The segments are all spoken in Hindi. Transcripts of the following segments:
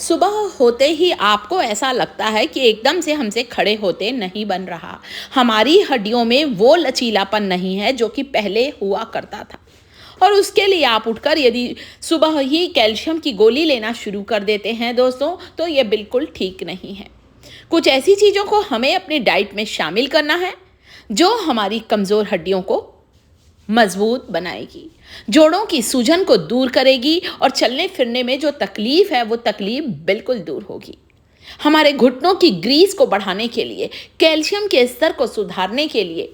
सुबह होते ही आपको ऐसा लगता है कि एकदम से हमसे खड़े होते नहीं बन रहा। हमारी हड्डियों में वो लचीलापन नहीं है जो कि पहले हुआ करता था। और उसके लिए आप उठकर यदि सुबह ही कैल्शियम की गोली लेना शुरू कर देते हैं दोस्तों, तो ये बिल्कुल ठीक नहीं है। कुछ ऐसी चीज़ों को हमें अपनी डाइट में शामिल करना है जो हमारी कमज़ोर हड्डियों को मजबूत बनाएगी, जोड़ों की सूजन को दूर करेगी और चलने फिरने में जो तकलीफ है वो तकलीफ बिल्कुल दूर होगी। हमारे घुटनों की ग्रीस को बढ़ाने के लिए, कैल्शियम के स्तर को सुधारने के लिए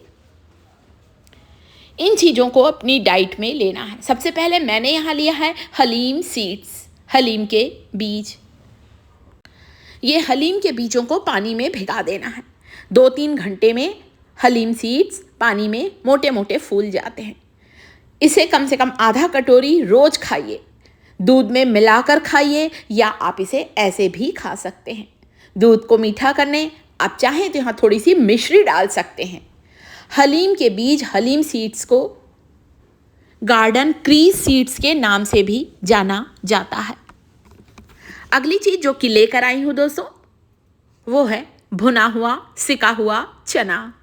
इन चीज़ों को अपनी डाइट में लेना है। सबसे पहले मैंने यहाँ लिया है हलीम सीड्स, हलीम के बीज। ये हलीम के बीजों को पानी में भिगा देना है। 2-3 घंटे में हलीम सीड्स पानी में मोटे मोटे फूल जाते हैं। इसे कम से कम आधा कटोरी रोज खाइए। दूध में मिलाकर खाइए या आप इसे ऐसे भी खा सकते हैं। दूध को मीठा करने आप चाहें तो यहाँ थोड़ी सी मिश्री डाल सकते हैं। हलीम के बीज, हलीम सीड्स को गार्डन क्रीज सीड्स के नाम से भी जाना जाता है। अगली चीज जो कि लेकर आई हूं दोस्तों, वो है भुना हुआ सिका हुआ चना।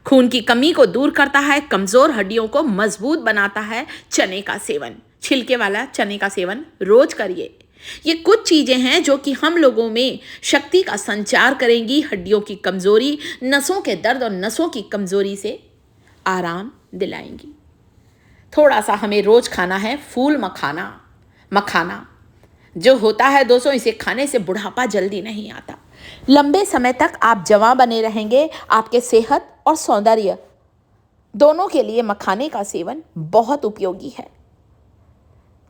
खून की कमी को दूर करता है, कमजोर हड्डियों को मजबूत बनाता है। चने का सेवन, छिलके वाला चने का सेवन रोज करिए। ये कुछ चीजें हैं जो कि हम लोगों में शक्ति का संचार करेंगी, हड्डियों की कमजोरी, नसों के दर्द और नसों की कमजोरी से आराम दिलाएंगी। थोड़ा सा हमें रोज खाना है फूल मखाना। मखाना जो होता है दोस्तों, इसे खाने से बुढ़ापा जल्दी नहीं आता। लंबे समय तक आप जवां बने रहेंगे। आपके सेहत और सौंदर्य दोनों के लिए मखाने का सेवन बहुत उपयोगी है।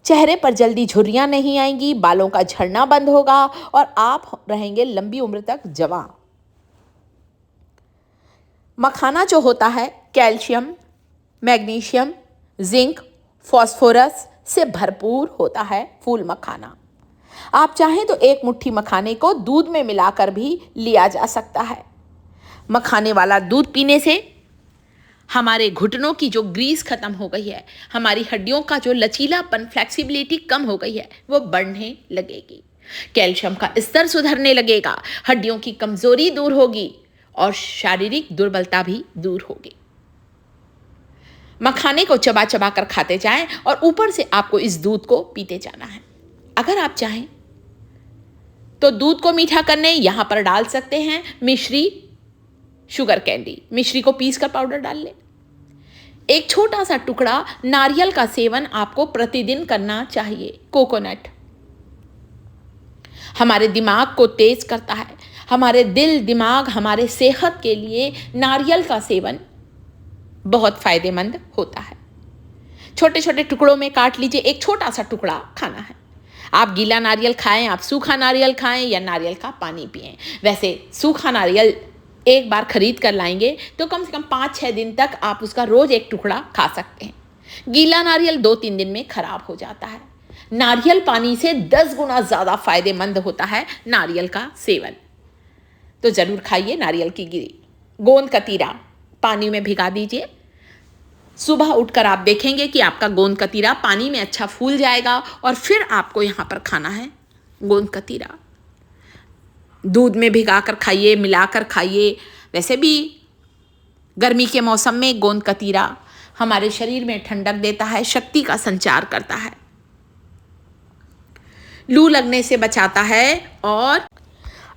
चेहरे पर जल्दी झुर्रियां नहीं आएंगी, बालों का झड़ना बंद होगा और आप रहेंगे लंबी उम्र तक जवां। मखाना जो होता है कैल्शियम, मैग्नीशियम, जिंक, फास्फोरस से भरपूर होता है फूल मखाना। आप चाहें तो एक मुट्ठी मखाने को दूध में मिलाकर भी लिया जा सकता है। मखाने वाला दूध पीने से हमारे घुटनों की जो ग्रीस खत्म हो गई है, हमारी हड्डियों का जो लचीलापन, फ्लेक्सिबिलिटी कम हो गई है, वो बढ़ने लगेगी। कैल्शियम का स्तर सुधरने लगेगा, हड्डियों की कमजोरी दूर होगी और शारीरिक दुर्बलता भी दूर होगी। मखाने को चबा चबा कर खाते जाएं और ऊपर से आपको इस दूध को पीते जाना है। अगर आप चाहें तो दूध को मीठा करने यहां पर डाल सकते हैं मिश्री, शुगर कैंडी। मिश्री को पीस कर पाउडर डाल लें। एक छोटा सा टुकड़ा नारियल का सेवन आपको प्रतिदिन करना चाहिए। कोकोनट हमारे दिमाग को तेज करता है। हमारे दिल, दिमाग, हमारे सेहत के लिए नारियल का सेवन बहुत फायदेमंद होता है। छोटे छोटे टुकड़ों में काट लीजिए। एक छोटा सा टुकड़ा खाना है। आप गीला नारियल खाएं, आप सूखा नारियल खाएं या नारियल का पानी पिएं। वैसे सूखा नारियल एक बार खरीद कर लाएंगे तो कम से कम 5-6 दिन तक आप उसका रोज एक टुकड़ा खा सकते हैं। गीला नारियल 2-3 दिन में खराब हो जाता है। नारियल पानी से 10 गुना ज़्यादा फायदेमंद होता है नारियल का सेवन। तो ज़रूर खाइए नारियल की गिरी। गोंद कतीरा पानी में भिगा दीजिए। सुबह उठकर आप देखेंगे कि आपका गोंद कतीरा पानी में अच्छा फूल जाएगा और फिर आपको यहाँ पर खाना है गोंद कतीरा। दूध में भिगाकर खाइए, मिलाकर खाइए। वैसे भी गर्मी के मौसम में गोंद कतीरा हमारे शरीर में ठंडक देता है, शक्ति का संचार करता है, लू लगने से बचाता है और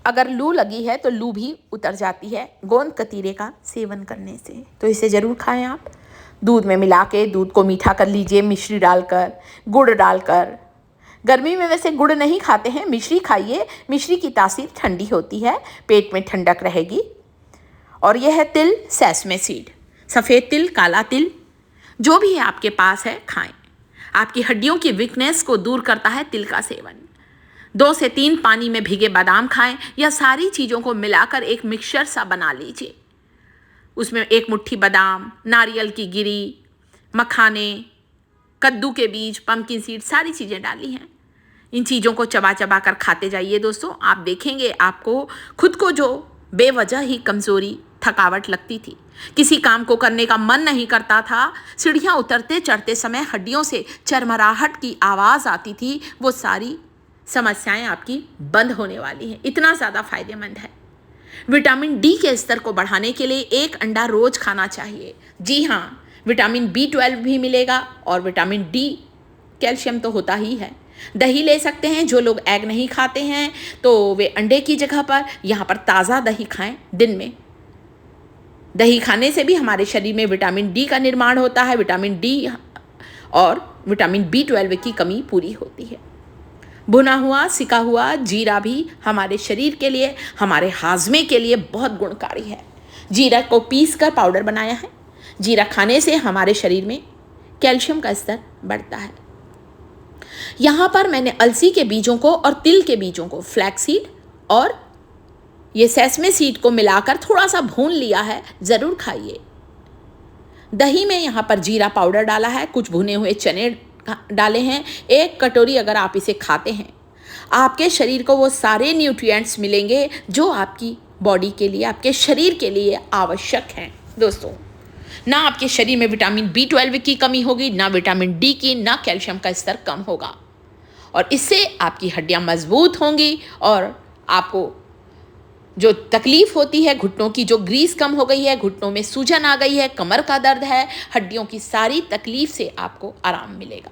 अगर लू लगी है तो लू भी उतर जाती है गोंद कतीरे का सेवन करने से। तो इसे ज़रूर खाएं आप। दूध में मिला के दूध को मीठा कर लीजिए, मिश्री डालकर, गुड़ डालकर। गर्मी में वैसे गुड़ नहीं खाते हैं, मिश्री खाइए। मिश्री की तासीर ठंडी होती है, पेट में ठंडक रहेगी। और यह है तिल, सेसमे सीड, सफ़ेद तिल, काला तिल, जो भी है आपके पास है खाएं। आपकी हड्डियों की वीकनेस को दूर करता है तिल का सेवन। 2 से 3 पानी में भीगे बादाम खाएं या सारी चीज़ों को मिलाकर एक मिक्सचर सा बना लीजिए। उसमें एक मुट्ठी बादाम, नारियल की गिरी, मखाने, कद्दू के बीज, पम्पकिन सीड, सारी चीज़ें डाली हैं। इन चीज़ों को चबा चबा कर खाते जाइए दोस्तों। आप देखेंगे आपको खुद को जो बेवजह ही कमज़ोरी, थकावट लगती थी, किसी काम को करने का मन नहीं करता था, सीढ़ियाँ उतरते चढ़ते समय हड्डियों से चरमराहट की आवाज़ आती थी, वो सारी समस्याएं आपकी बंद होने वाली हैं, इतना ज़्यादा फायदेमंद है। विटामिन डी के स्तर को बढ़ाने के लिए एक अंडा रोज खाना चाहिए। जी हाँ, विटामिन B12 भी मिलेगा और विटामिन डी, कैल्शियम तो होता ही है। दही ले सकते हैं, जो लोग एग नहीं खाते हैं तो वे अंडे की जगह पर यहाँ पर ताज़ा दही खाएं दिन में। दही खाने से भी हमारे शरीर में विटामिन डी का निर्माण होता है। विटामिन डी और विटामिन B12 की कमी पूरी होती है। भुना हुआ सिका हुआ जीरा भी हमारे शरीर के लिए, हमारे हाजमे के लिए बहुत गुणकारी है। जीरा को पीस कर पाउडर बनाया है। जीरा खाने से हमारे शरीर में कैल्शियम का स्तर बढ़ता है। यहाँ पर मैंने अलसी के बीजों को और तिल के बीजों को, फ्लैक्सीड और ये सेसमे सीड को मिलाकर थोड़ा सा भून लिया है, ज़रूर खाइए। दही में यहाँ पर जीरा पाउडर डाला है, कुछ भुने हुए चने डाले हैं। 1 कटोरी अगर आप इसे खाते हैं, आपके शरीर को वो सारे न्यूट्रिएंट्स मिलेंगे जो आपकी बॉडी के लिए, आपके शरीर के लिए आवश्यक हैं। दोस्तों, ना आपके शरीर में विटामिन B12 की कमी होगी, ना विटामिन डी की, ना कैल्शियम का स्तर कम होगा और इससे आपकी हड्डियां मजबूत होंगी और आपको जो तकलीफ होती है, घुटनों की जो ग्रीस कम हो गई है, घुटनों में सूजन आ गई है, कमर का दर्द है, हड्डियों की सारी तकलीफ से आपको आराम मिलेगा।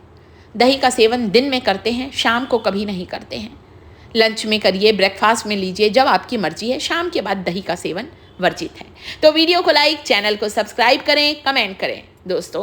दही का सेवन दिन में करते हैं, शाम को कभी नहीं करते हैं। लंच में करिए, ब्रेकफास्ट में लीजिए, जब आपकी मर्जी है। शाम के बाद दही का सेवन वर्जित है। तो वीडियो को लाइक, चैनल को सब्सक्राइब करें, कमेंट करें। दोस्तों